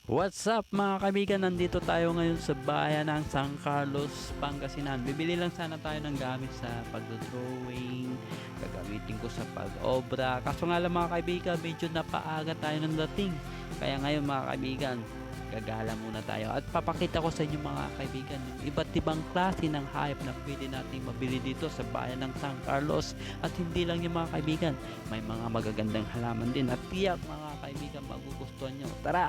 What's up mga kaibigan, nandito tayo ngayon sa bayan ng San Carlos, Pangasinan. Bibili lang sana tayo ng gamit sa pagdodrawing, gagamitin ko sa pag-obra. Kaso nga lang mga kaibigan, medyo napaaga tayo ng dating. Kaya ngayon mga kaibigan, gagala muna tayo at papakita ko sa inyo mga kaibigan yung iba't ibang klase ng hayop na pwede nating mabili dito sa bayan ng San Carlos. At hindi lang yung mga kaibigan, may mga magagandang halaman din at tiyak mga kaibigan magugustuhan nyo. Tara!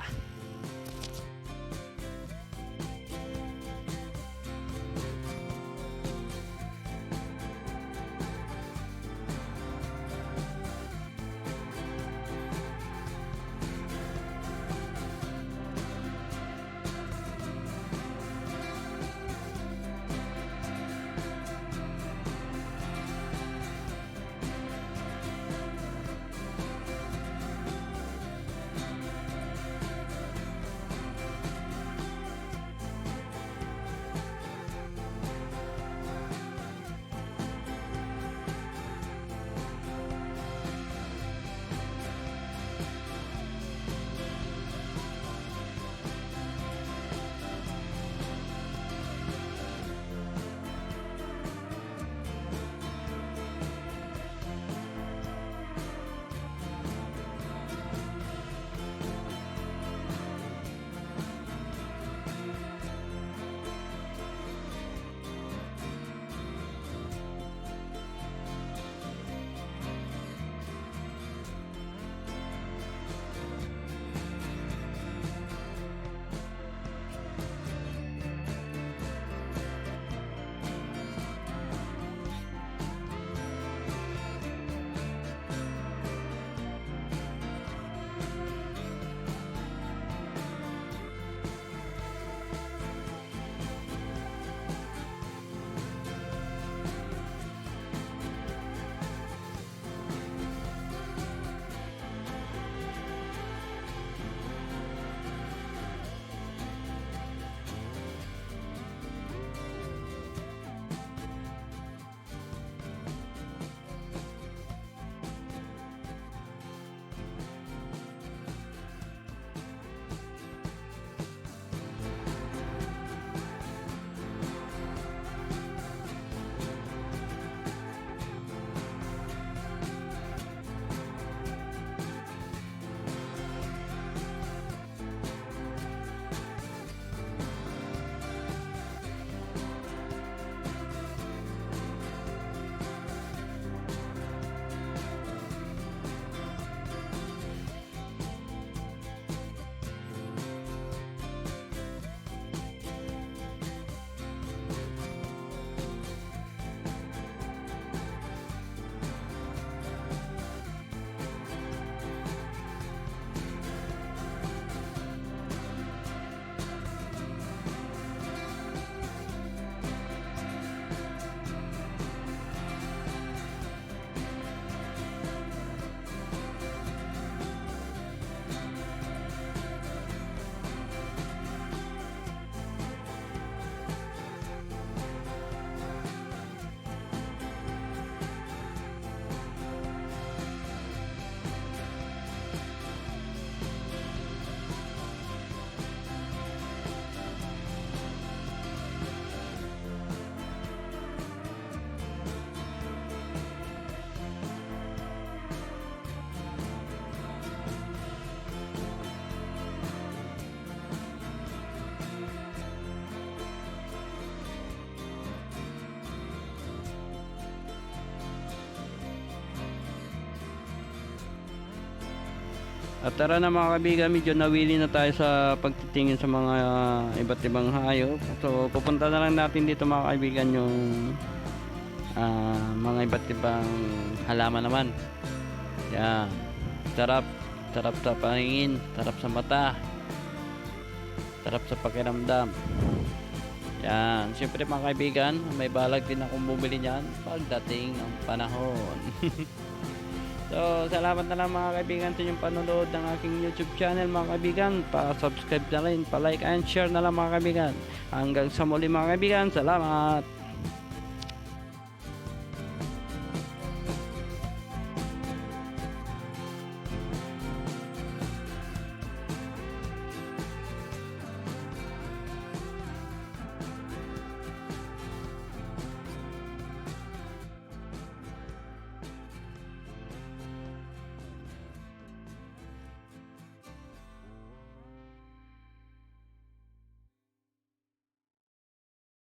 At tara na mga kaibigan, medyo nawili na tayo sa pagtitingin sa mga iba't ibang hayop. So pupunta na lang natin dito mga kaibigan yung mga iba't ibang halaman naman. Yan. Sarap. Sarap sa paningin. Sarap sa mata. Sarap sa pakiramdam. Yan. Siyempre mga kaibigan, may balag din akong bumili niyan pagdating ng panahon. So, salamat na lang mga kaibigan sa inyong panonood ng aking YouTube channel mga kaibigan. Pa-subscribe na rin, pa-like and share na lang mga kaibigan. Hanggang sa muli mga kaibigan, salamat!